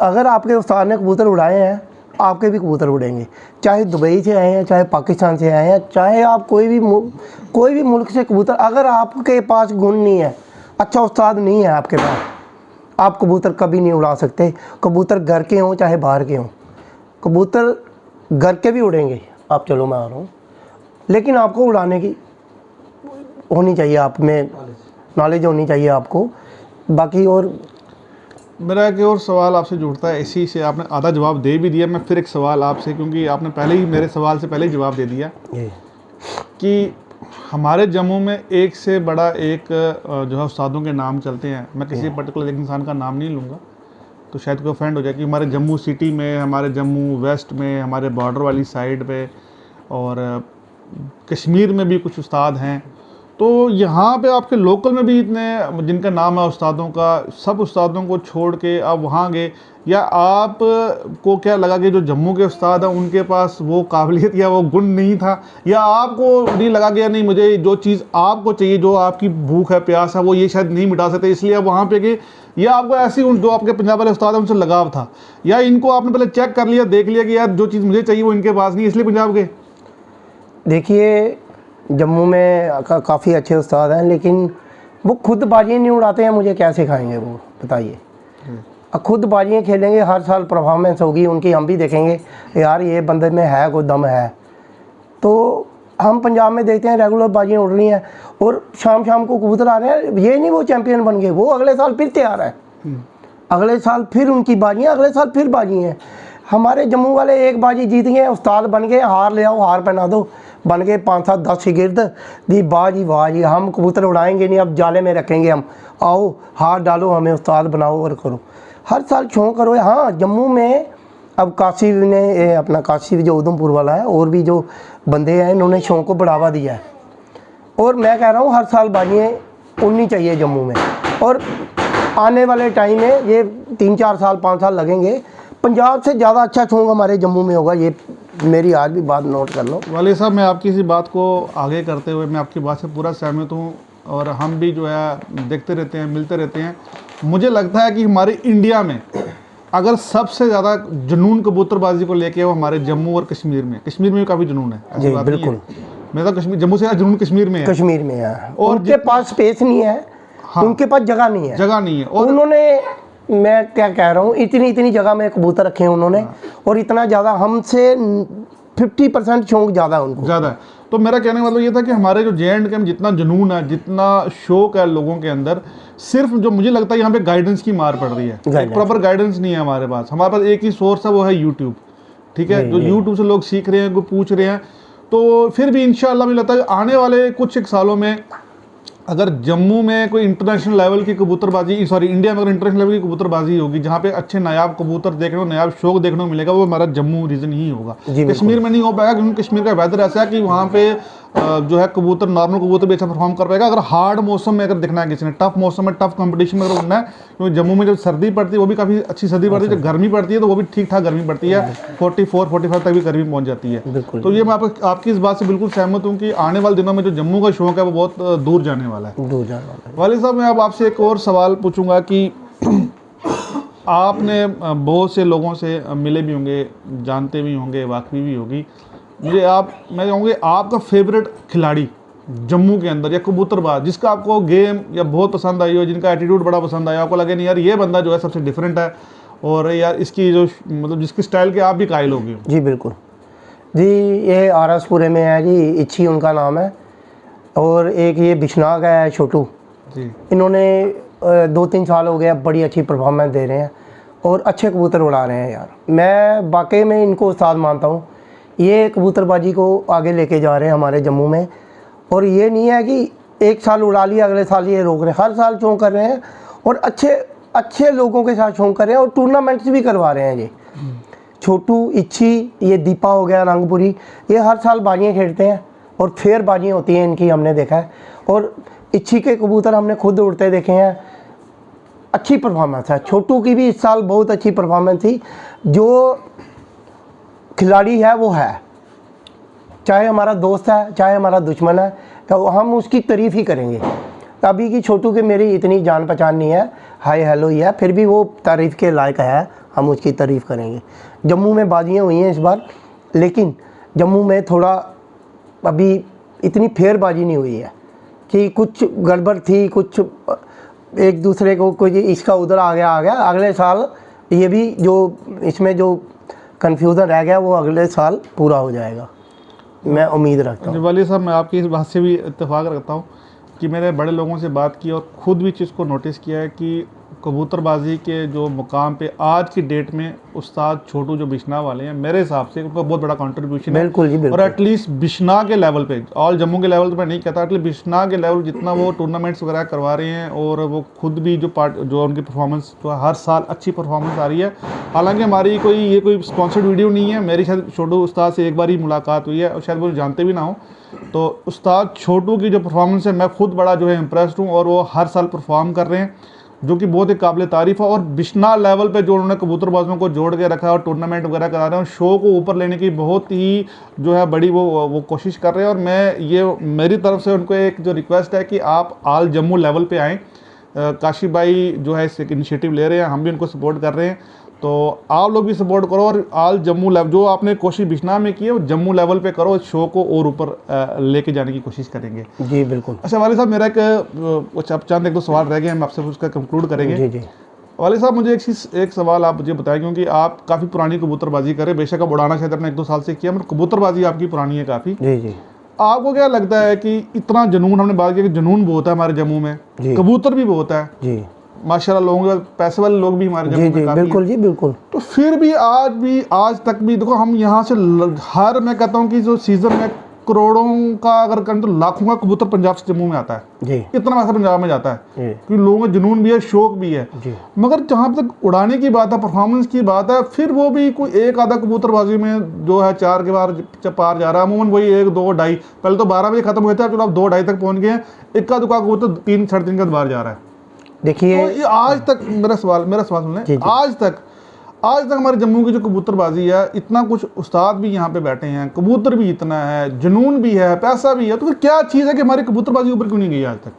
अगर आपके उस्ताद ने कबूतर उड़ाए हैं, आपके भी कबूतर उड़ेंगे, चाहे दुबई से आए हैं, चाहे पाकिस्तान से आए हैं, चाहे आप कोई भी मुल्क से कबूतर। अगर आपके पास गुण नहीं है, अच्छा उस्ताद नहीं है आपके पास, आप कबूतर कभी नहीं उड़ा सकते। कबूतर घर के हों चाहे बाहर के हों, कबूतर घर के भी उड़ेंगे। आप चलो मैं आ रहा हूँ, लेकिन आपको उड़ाने की होनी चाहिए, आप में नॉलेज होनी चाहिए आपको। बाकी और मेरा एक और सवाल आपसे जुड़ता है, इसी से आपने आधा जवाब दे भी दिया। मैं फिर एक सवाल आपसे, क्योंकि आपने पहले ही मेरे सवाल से पहले ही जवाब दे दिया कि हमारे जम्मू में एक से बड़ा एक जो है उस्तादों के नाम चलते हैं। मैं किसी पर्टिकुलर एक इंसान का नाम नहीं लूँगा तो शायद कोई ऑफेंड हो जाए, कि हमारे जम्मू सिटी में, हमारे जम्मू वेस्ट में, हमारे बॉर्डर वाली साइड पे और कश्मीर में भी कुछ उस्ताद हैं। तो यहाँ पे आपके लोकल में भी इतने जिनका नाम है उस्तादों का, सब उस्तादों को छोड़ के आप वहाँ गए, या आप को क्या लगा कि जो जम्मू के उस्ताद हैं उनके पास वो काबिलियत या वो गुण नहीं था, या आपको नहीं लगा कि नहीं मुझे जो चीज़ आपको चाहिए, जो आपकी भूख है, प्यास है, वो ये शायद नहीं मिटा सकते, इसलिए आप वहाँ पे गए, या आपको ऐसी जो आपके पंजाब वाले उस्ताद हैं उनसे लगाव था, या इनको आपने पहले चेक कर लिया, देख लिया कि यार जो चीज़ मुझे चाहिए वो इनके पास नहीं, इसलिए पंजाब गए? देखिए, जम्मू में काफ़ी अच्छे उस्ताद हैं, लेकिन वो खुद बाजियाँ नहीं उड़ाते हैं, मुझे क्या सिखाएंगे वो बताइए। खुद बाजियाँ खेलेंगे, हर साल परफॉर्मेंस होगी उनकी, हम भी देखेंगे यार ये बंदे में है कोई दम है। तो हम पंजाब में देखते हैं रेगुलर बाजियाँ उड़ रही हैं और शाम शाम को कबूतर आ रहे हैं, ये नहीं वो चैम्पियन बन गए, वो अगले साल फिर तैयार है, अगले साल फिर उनकी बाजियाँ, अगले साल फिर बाजी हैं। हमारे जम्मू वाले एक बाजी जीत गए, उस्ताद बन गए, हार ले आओ, हार पहना दो, बन गए 5 7 10 शिगिर्द दी, बाजी बाजी हम कबूतर उड़ाएंगे नहीं, अब जाले में रखेंगे हम, आओ हाथ डालो, हमें उस्ताद बनाओ और करो, हर साल शौक करो। हाँ, जम्मू में अब काशिफ ने अपना काशिफ जो उधमपुर वाला है, और भी जो बंदे हैं, इन्होंने शौक को बढ़ावा दिया है, और मैं कह रहा हूँ हर साल बाजियाँ उड़नी चाहिए जम्मू में। और आने वाले टाइम में ये 3 4 साल 5 साल लगेंगे, पंजाब से ज़्यादा अच्छा शौक हमारे जम्मू में होगा। ये मेरी आज भी बात नोट कर लो। वाले साहब, मैं आपकी इसी बात को आगे करते हुए मैं आपकी बात से पूरा सहमत हूँ, और हम भी जो है देखते रहते हैं, मिलते रहते हैं। मुझे लगता है कि हमारे इंडिया में अगर सबसे ज़्यादा जुनून कबूतरबाजी को लेके वो हमारे जम्मू और कश्मीर में भी काफ़ी जुनून है, ऐसी बात नहीं है। मेरा कश्मीर, जम्मू से जुनून कश्मीर में है, कश्मीर में है, और उनके पास स्पेस नहीं है। हाँ, उनके पास जगह नहीं है, और उन्होंने, मैं क्या कह रहा हूँ, इतनी जगह में कबूतर रखे हैं उन्होंने। हाँ। और इतना ज़्यादा, हमसे 50% शौक ज़्यादा है उनको, ज़्यादा है। तो मेरा कहने का मतलब ये था कि हमारे जो J&K में जितना जुनून है, जितना शौक है लोगों के अंदर, सिर्फ जो मुझे लगता है यहाँ पे गाइडेंस की मार पड़ रही है, प्रॉपर गाइडेंस नहीं है हमारे पास। हमारे पास एक ही सोर्स है, वो है यूट्यूब, ठीक है, जो यूट्यूब से लोग सीख रहे हैं, कोई पूछ रहे हैं। तो फिर भी इंशाल्लाह मुझे लगता है आने वाले कुछ एक सालों में अगर जम्मू में कोई इंटरनेशनल लेवल की कबूतरबाजी, सॉरी इंडिया में अगर इंटरनेशनल लेवल की कबूतरबाजी होगी, जहाँ पे अच्छे नायाब कबूतर देखने को, नायाब शौक देखने को मिलेगा, वो हमारा जम्मू रीजन ही होगा। कश्मीर में नहीं हो पाएगा, क्योंकि कश्मीर का वेदर ऐसा है कि वहाँ पे जो है कबूतर, नॉर्मल कबूतर भी अच्छा परफॉर्म कर पाएगा। अगर हार्ड मौसम में अगर दिखना है किसी ने, टफ मौसम में, टफ कंपटीशन में अगर उड़ना है, क्योंकि जम्मू में जब सर्दी पड़ती है वो भी काफ़ी अच्छी सर्दी पड़ती है, जब गर्मी पड़ती है तो वो भी ठीक ठाक गर्मी पड़ती है, 44-45 तक भी गर्मी पहुँच जाती है। तो ये मैं आपकी इस बात से बिल्कुल सहमत हूँ कि आने वाले दिनों में जो जम्मू का शौक है वो बहुत दूर जाने वाला है। वाली साहब, मैं अब आपसे एक और सवाल पूछूंगा कि आपने बहुत से लोगों से मिले भी होंगे, जानते भी होंगे, वाकफी भी होगी, मैं कहूँगी आपका फेवरेट खिलाड़ी जम्मू के अंदर, या कबूतरबाज जिसका आपको गेम या बहुत पसंद आई हो, जिनका एटीट्यूड बड़ा पसंद आया, आपको लगे नहीं यार ये बंदा जो है सबसे डिफरेंट है, और यार इसकी जो मतलब जिसकी स्टाइल के आप भी कायल होगी? जी बिल्कुल जी, ये आरसपुरे में है जी, इच्छी उनका नाम है, और एक ये बिश्नाग है छोटू जी। इन्होंने 2-3 साल हो गया बड़ी अच्छी परफॉर्मेंस दे रहे हैं और अच्छे कबूतर उड़ा रहे हैं यार। मैं वाकई में इनको उस्ताद मानता हूँ। ये कबूतरबाजी को आगे लेके जा रहे हैं हमारे जम्मू में, और ये नहीं है कि एक साल उड़ा लिया अगले साल ये रोक रहे हैं, हर साल शौक कर रहे हैं और अच्छे लोगों के साथ शौक कर रहे हैं, और टूर्नामेंट्स भी करवा रहे हैं ये। छोटू, इच्छी, ये दीपा हो गया रंगपुरी, ये हर साल बाजियाँ खेलते हैं और फेयर बाजियाँ होती हैं इनकी, हमने देखा है। और इच्छी के कबूतर हमने खुद उड़ते देखे हैं, अच्छी परफॉर्मेंस है। छोटू की भी इस साल बहुत अच्छी परफॉर्मेंस थी। जो खिलाड़ी है वो है, चाहे हमारा दोस्त है चाहे हमारा दुश्मन है, तो हम उसकी तारीफ़ ही करेंगे। अभी की छोटू के मेरी इतनी जान पहचान नहीं है, हाय हेलो ही है, फिर भी वो तारीफ़ के लायक है, हम उसकी तारीफ़ करेंगे। जम्मू में बाजियाँ हुई हैं इस बार, लेकिन जम्मू में थोड़ा अभी इतनी फेयर बाजी नहीं हुई है कि कुछ गड़बड़ थी, कुछ एक दूसरे को कोई इसका उधर आ गया। अगले साल ये भी जो इसमें जो कन्फ्यूज़न रह गया वो अगले साल पूरा हो जाएगा, मैं उम्मीद रखता हूँ। वाली साहब, मैं आपकी इस बात से भी इत्तेफाक रखता हूँ कि मैंने बड़े लोगों से बात की और ख़ुद भी चीज़ को नोटिस किया है कि कबूतरबाजी के जो मुकाम पे आज की डेट में उस्ताद छोटू जो बिश्ना वाले हैं, मेरे हिसाब से उनका बहुत बड़ा कंट्रीब्यूशन है। बिल्कुल जी, बिल्कुल। और एटलीस्ट बिश्ना के लेवल पे, ऑल जम्मू के लेवल पे मैं नहीं कहता, एटलीस्ट बिश्ना के लेवल जितना वो टूर्नामेंट्स वगैरह करवा रहे हैं, और वो खुद भी जो उनकी परफॉर्मेंस जो हर साल अच्छी परफॉर्मेंस आ रही है। हालांकि हमारी ये कोई स्पॉन्सर्ड वीडियो नहीं है, मेरी शायद छोटू उस्ताद से एक बार ही मुलाकात हुई है और शायद वो जानते भी ना हो। तो उस्ताद छोटू की जो परफॉर्मेंस है, मैं खुद बड़ा जो है इम्प्रेस्ड हूँ, और वो हर साल परफॉर्म कर रहे हैं, जो कि बहुत ही काबिल तारीफ़ है। और बिश्ना लेवल पे जो उन्होंने कबूतरबाजों को जोड़ के रखा है और टूर्नामेंट वगैरह करा रहे हैं, और शो को ऊपर लेने की बहुत ही जो है बड़ी वो कोशिश कर रहे हैं। और मैं ये मेरी तरफ से उनको एक जो रिक्वेस्ट है कि आप ऑल जम्मू लेवल पे आएँ। काशी भाई जो है इस इनिशिएटिव ले रहे हैं, हम भी उनको सपोर्ट कर रहे हैं, तो आप लोग भी सपोर्ट करो, और ऑल जम्मू लेवल जो आपने कोशिश बिश्ना में की है वो जम्मू लेवल पे करो, इस शो को और ऊपर लेके जाने की कोशिश करेंगे। जी बिल्कुल। अच्छा वाली साहब, मेरा चंद एक दो सवाल रह गए, हम आपसे उसका कंक्लूड करेंगे। जी जी। वाली साहब, मुझे एक सवाल आप मुझे बताएं, क्योंकि आप काफ़ी पुरानी कबूतरबाजी करें, बेशक आप उड़ाना शायद अपने 1-2 साल से किया, मगर कबूतरबाजी आपकी पुरानी है काफ़ी। जी जी। आपको क्या लगता है कि इतना जुनून, हमने बात की कि जुनून बहुत है हमारे जम्मू में, कबूतर भी बहुत है जी, माशाल्लाह, लोगों पैसे वाले लोग भी हमारे जम्मू में काफी बिल्कुल जी बिल्कुल। तो फिर भी आज तक भी देखो, हम यहाँ से मैं कहता हूँ कि जो सीजन में करोड़ों का अगर करें तो लाखों का कबूतर पंजाब से जम्मू में आता है जी, इतना पैसा पंजाब में जाता है, क्योंकि लोगों में जुनून भी है, शौक भी है जी। मगर जहाँ तक उड़ाने की बात है, परफॉर्मेंस की बात है, फिर वो भी कोई एक आधा कबूतरबाजी में जो है 4 के बार पार जा रहा है, अमूमन वही 1, 2, 2:30, पहले तो 12 बजे खत्म हुए थे, चलो अब 2, 2:30 तक पहुँच गए हैं, इक्का दुक्का कबूतर 3, 3:30 का बार जा रहा है। देखिए तो आज तक मेरा सवाल सुन लें, आज तक हमारे जम्मू की जो कबूतरबाजी है, इतना कुछ उस्ताद भी यहाँ पे बैठे हैं, कबूतर भी इतना है, जुनून भी है, पैसा भी है, तो फिर क्या चीज़ है कि हमारी कबूतरबाजी ऊपर क्यों नहीं गई आज तक?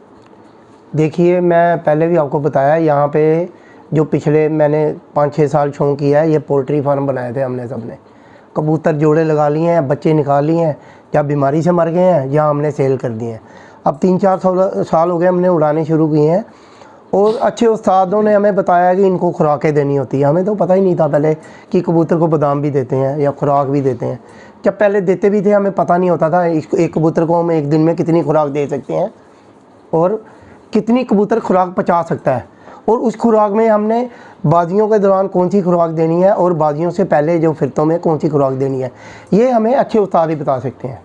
देखिए, मैं पहले भी आपको बताया, यहाँ पे जो पिछले मैंने 5-6 साल शौक किया है, ये पोल्ट्री फार्म बनाए थे हमने सबने, कबूतर जोड़े लगा लिए हैं, बच्चे निकाल लिए हैं, या बीमारी से मर गए हैं या हमने सेल कर दिए हैं। अब 3-4 साल हो गए हमने उड़ाने शुरू किए हैं, और अच्छे उस्तादों ने हमें बताया कि इनको खुराकें देनी होती है। हमें तो पता ही नहीं था पहले कि कबूतर को बादाम भी देते हैं या खुराक भी देते हैं। जब पहले देते भी थे, हमें पता नहीं होता था एक कबूतर को हम एक दिन में कितनी खुराक दे सकते हैं और कितनी कबूतर खुराक पचा सकता है, और उस खुराक में हमने बाजियों के दौरान कौन सी खुराक देनी है और बाजियों से पहले जो फिरतों में कौन सी खुराक देनी है, ये हमें अच्छे उस्ताद ही बता सकते हैं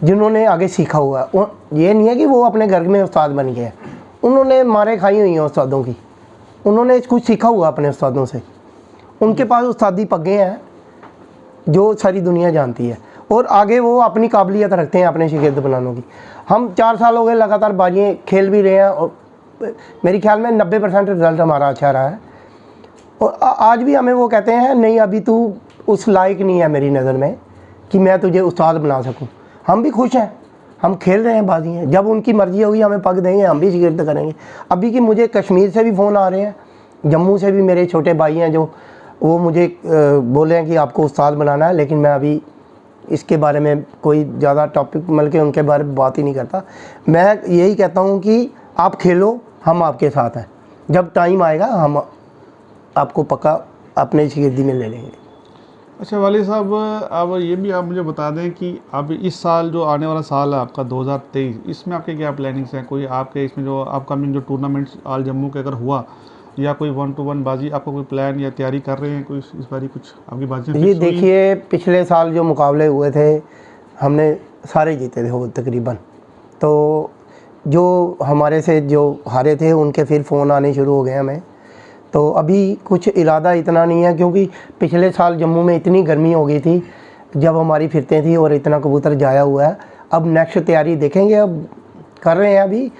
जिन्होंने आगे सीखा हुआ है। ये नहीं है कि वो अपने घर में उस्ताद बन गए हैं, उन्होंने मारे खाई हुई हैं उस्तादों की, उन्होंने कुछ सीखा हुआ अपने उस्तादों से, उनके पास उस्तादी पग्गे हैं जो सारी दुनिया जानती है, और आगे वो अपनी काबिलियत रखते हैं अपने शिगिर्द बनाने की। हम 4 साल हो गए लगातार बाजियाँ खेल भी रहे हैं, और मेरे ख्याल में 90% रिज़ल्ट हमारा अच्छा रहा है, और आज भी हमें वो कहते हैं नहीं अभी तू उस लायक नहीं है मेरी नज़र में कि मैं तुझे उस्ताद बना सकूँ। हम भी खुश हैं, हम खेल रहे हैं बाजियाँ, जब उनकी मर्ज़ी होगी हमें पग देंगे, हम भी शिगिर्द करेंगे। अभी कि मुझे कश्मीर से भी फ़ोन आ रहे हैं, जम्मू से भी मेरे छोटे भाई हैं जो वो मुझे बोले हैं कि आपको उस्ताद बनाना है, लेकिन मैं अभी इसके बारे में कोई ज़्यादा टॉपिक मतलब कि उनके बारे में बात ही नहीं करता। मैं यही कहता हूँ कि आप खेलो, हम आपके साथ हैं, जब टाइम आएगा हम आपको पक्का अपने शिकर्दी में ले लेंगे। अच्छा वाली साहब, अब ये भी आप मुझे बता दें कि अब इस साल जो आने वाला साल है आपका 2023, इसमें आपके क्या प्लानिंग्स हैं? कोई आपके इसमें जो अपकमिंग जो टूर्नामेंट्स आल जम्मू के अगर हुआ या कोई 1-to-1 बाजी, आपका कोई प्लान या तैयारी कर रहे हैं कोई इस बारी कुछ आपकी बाजी? जी देखिए, पिछले साल जो मुकाबले हुए थे हमने सारे जीते थे वो तकरीबन। तो जो हमारे से जो हारे थे उनके फिर फ़ोन आने शुरू हो गए हमें। तो अभी कुछ इरादा इतना नहीं है, क्योंकि पिछले साल जम्मू में इतनी गर्मी हो गई थी जब हमारी फिरतें थी और इतना कबूतर जाया हुआ है। अब नेक्स्ट तैयारी देखेंगे, अब कर रहे हैं, अभी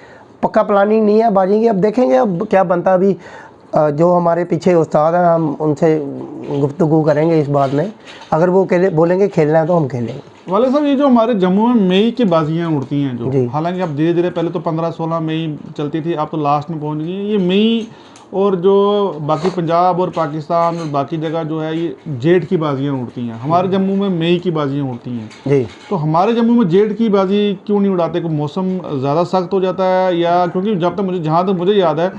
पक्का प्लानिंग नहीं है बाजी की, अब देखेंगे अब क्या बनता है। अभी जो हमारे पीछे उस्ताद हैं हम उनसे गुफ्तगू करेंगे इस बात में, अगर वो बोलेंगे खेलना है तो हम खेलेंगे। वाले साहब, ये जो हमारे जम्मू में मई की बाजियाँ उड़ती हैं जो, जी। हालांकि अब धीरे धीरे, पहले तो 15-16 मई चलती थी, अब तो लास्ट में पहुंच गई है ये मई, और जो बाकी पंजाब और पाकिस्तान और बाकी जगह जो है ये जेठ की बाजियाँ उड़ती हैं। हमारे जम्मू में मई की बाजियाँ उड़ती हैं जी। तो हमारे जम्मू में जेठ की बाजी क्यों नहीं उड़ाते? कोई मौसम ज़्यादा सख्त हो जाता है, या क्योंकि जब तक मुझे, जहाँ तक मुझे याद है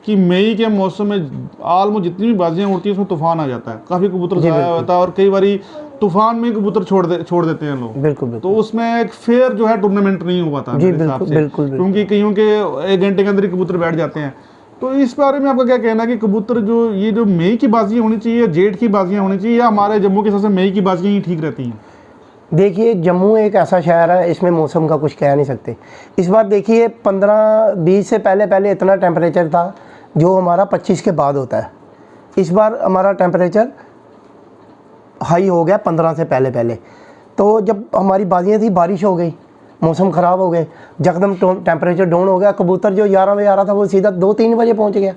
कि मई के मौसम में ऑलमोस्ट जितनी भी बाजियाँ उड़ती हैं उसमें तूफान आ जाता है, काफ़ी कबूतर ज़ाया होता है, और कई बारी तूफान में कबूतर छोड़ देते हैं लोग। बिल्कुल तो उसमें एक फेयर जो है टूर्नामेंट नहीं हो पाता जी, मेरे हिसाब से, बिल्कुल। क्योंकि कईयों के 1 घंटे के अंदर ही कबूतर बैठ जाते हैं। तो इस बारे में आपका क्या कहना है कि कबूतर जो ये जो मई की बाजियाँ होनी चाहिए, जेठ की बाजियाँ होनी चाहिए, या हमारे जम्मू के हिसाब से मई की बाजियाँ ही ठीक रहती हैं? देखिए, जम्मू एक ऐसा शहर है, इसमें मौसम का कुछ कह नहीं सकते। इस बार देखिए 15-20 से पहले इतना टेम्परेचर था जो हमारा 25 के बाद होता है। इस बार हमारा टेम्परेचर हाई हो गया 15 से पहले। तो जब हमारी बाजियाँ थी, बारिश हो गई, मौसम ख़राब हो गए, यकदम टेम्परेचर डाउन हो गया, कबूतर जो 11 बजे आ रहा था वो सीधा 2-3 बजे पहुंच गया।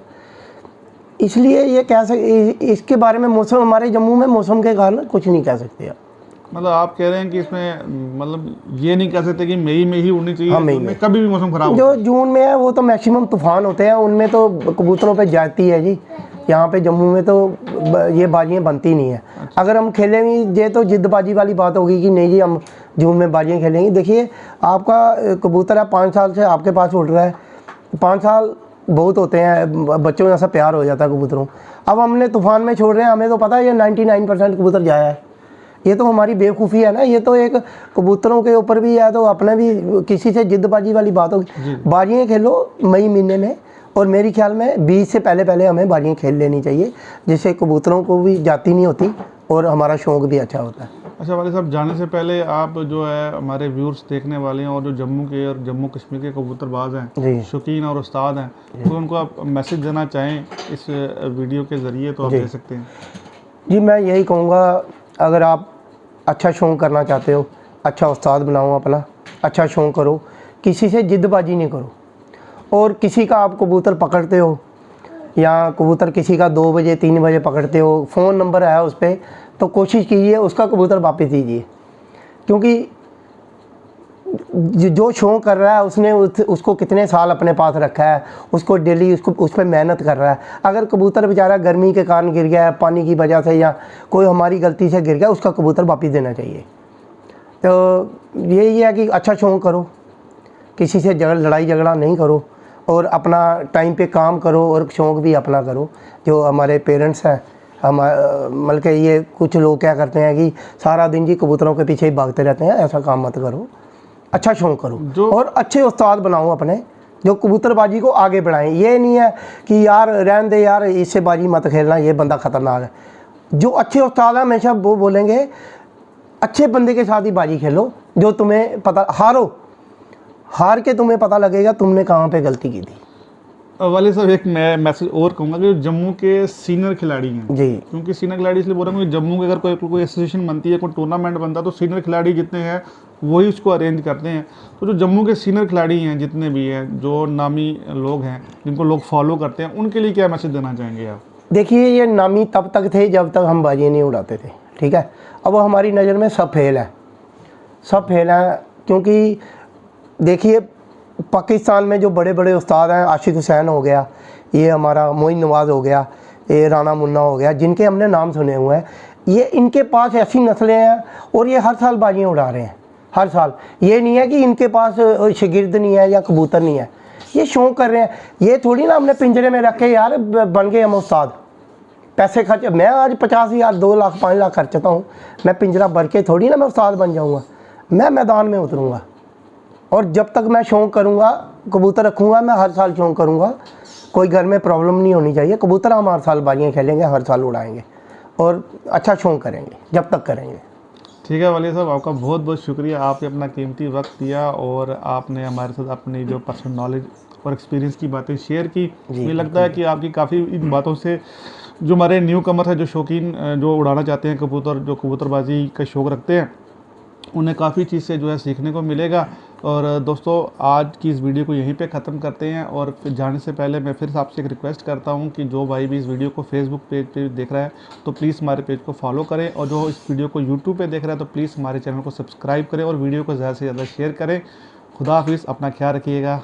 इसलिए ये कह सकते, इसके बारे में मौसम, हमारे जम्मू में मौसम के कारण कुछ नहीं कह सकते आप। मतलब आप कह रहे हैं कि इसमें मतलब ये नहीं कह सकते कि मई में ही उड़नी चाहिए? हाँ, मई में में कभी भी मौसम खराब हो। जो जून में है वो तो मैक्सिमम तूफान होते हैं, उनमें तो कबूतरों पे जाती है जी। यहाँ पे जम्मू में तो ये बाजियाँ बनती नहीं है। अच्छा। अगर हम खेलेंगे ये तो जिद्दबाजी वाली बात होगी कि नहीं जी हम जून में बाजियाँ खेलेंगे। देखिए, आपका कबूतर है 5 साल से आपके पास उड़ रहा है, 5 साल बहुत होते हैं, बच्चों जैसा प्यार हो जाता है कबूतरों। अब हमने तूफान में छोड़ रहे हैं, हमें तो पता है ये 99% कबूतर जाया है। ये तो हमारी बेवकूफ़ी है ना, ये तो एक कबूतरों के ऊपर भी है, तो अपने भी किसी से जिद्दबाजी वाली बात होगी। बाजियाँ खेलो मई महीने में, और मेरे ख्याल में 20 से पहले हमें बाजियाँ खेल लेनी चाहिए, जिससे कबूतरों को भी जाती नहीं होती और हमारा शौक़ भी अच्छा होता है। अच्छा वाले साहब, जाने से पहले आप जो है हमारे व्यूअर्स देखने वाले हैं और जो जम्मू के और जम्मू कश्मीर के कबूतरबाज हैं, शौकीन और उस्ताद हैं, तो उनको आप मैसेज देना चाहें इस वीडियो के ज़रिए तो आप दे सकते हैं। जी, मैं यही कहूँगा, अगर आप अच्छा शौक़ करना चाहते हो, अच्छा उस्ताद बनाओ अपना, अच्छा शौक़ करो, किसी से जिद्दबाजी नहीं करो। और किसी का आप कबूतर पकड़ते हो या कबूतर किसी का 2 बजे 3 बजे पकड़ते हो, फ़ोन नंबर है उस पर, तो कोशिश कीजिए उसका कबूतर वापस दीजिए, क्योंकि जो शौक़ कर रहा है उसने उसको कितने साल अपने पास रखा है, उसको डेली उस पर मेहनत कर रहा है। अगर कबूतर बेचारा गर्मी के कारण गिर गया है, पानी की वजह से या कोई हमारी गलती से गिर गया, उसका कबूतर वापस देना चाहिए। तो यही है कि अच्छा शौक़ करो, किसी से लड़ाई झगड़ा नहीं करो, और अपना टाइम पे काम करो और शौक़ भी अपना करो। जो हमारे पेरेंट्स हैं, हम मतलब कि ये कुछ लोग क्या करते हैं कि सारा दिन जी कबूतरों के पीछे ही भागते रहते हैं, ऐसा काम मत करो, अच्छा शौक़ करो और अच्छे उस्ताद बनाओ अपने, जो कबूतरबाजी को आगे बढ़ाएं। ये नहीं है कि यार रहने दे यार, इससे बाजी मत खेलना, ये बंदा ख़तरनाक है। जो अच्छे उस्ताद हैं हमेशा वो बोलेंगे अच्छे बंदे के साथ ही बाजी खेलो, जो तुम्हें पता, हार के तुम्हें पता लगेगा तुमने कहाँ पे गलती की थी। वाले साहब, एक मैं मैसेज और कहूँगा कि जम्मू के सीनियर खिलाड़ी हैं जी, क्योंकि सीनियर खिलाड़ी इसलिए बोल रहा हूँ कि जम्मू के अगर कोई एसोसिएशन बनती है, कोई टूर्नामेंट बनता है, तो सीनियर खिलाड़ी जितने हैं वही उसको अरेंज करते हैं। तो जो जम्मू के सीनियर खिलाड़ी हैं जितने भी हैं, जो नामी लोग हैं जिनको लोग फॉलो करते हैं, उनके लिए क्या मैसेज देना चाहेंगे आप? देखिए, ये नामी तब तक थे जब तक हम बाजी नहीं उड़ाते थे, ठीक है। अब हमारी नज़र में सब फेल है, क्योंकि देखिए पाकिस्तान में जो बड़े बड़े उस्ताद हैं, आशिक हुसैन हो गया, ये हमारा मोइन नवाज़ हो गया, ये राना मुन्ना हो गया, जिनके हमने नाम सुने हुए हैं, ये इनके पास ऐसी नस्लें हैं और ये हर साल बाजियाँ उड़ा रहे हैं, हर साल। ये नहीं है कि इनके पास शागिर्द नहीं है या कबूतर नहीं है, ये शौक कर रहे हैं। ये थोड़ी ना हमने पिंजरे में रख के यार बन गए हम उस्ताद, पैसे खर्च। मैं आज 50,000 2 लाख 5 लाख खर्चता हूँ, मैं पिंजरा भर के थोड़ी ना मैं उस्ताद बन जाऊँगा। मैं मैदान में उतरूँगा और जब तक मैं शौक करूँगा, कबूतर रखूँगा, मैं हर साल शौक करूँगा। कोई घर में प्रॉब्लम नहीं होनी चाहिए। कबूतर हम हर साल बाजियाँ खेलेंगे, हर साल उड़ाएंगे और अच्छा शौक करेंगे जब तक करेंगे। ठीक है वालिद साहब, आपका बहुत बहुत शुक्रिया। आपने अपना कीमती वक्त दिया और आपने हमारे साथ अपनी जो पर्सनल नॉलेज और एक्सपीरियंस की बातें शेयर की। मुझे लगता है कि आपकी काफ़ी इन बातों से जो हमारे न्यू कमर है, जो शौकीन जो उड़ाना चाहते हैं कबूतर, जो कबूतरबाजी का शौक़ रखते हैं, उन्हें काफ़ी चीज़ से जो है सीखने को मिलेगा। और दोस्तों, आज की इस वीडियो को यहीं पे ख़त्म करते हैं। और फिर जाने से पहले मैं फिर आपसे एक रिक्वेस्ट करता हूं कि जो भाई भी इस वीडियो को फेसबुक पेज पे देख रहा है तो प्लीज़ हमारे पेज को फॉलो करें, और जो इस वीडियो को यूट्यूब पे देख रहा है तो प्लीज़ हमारे चैनल को सब्सक्राइब करें और वीडियो को ज़्यादा से ज़्यादा शेयर करें। खुदा हाफिज़, अपना ख्याल रखिएगा।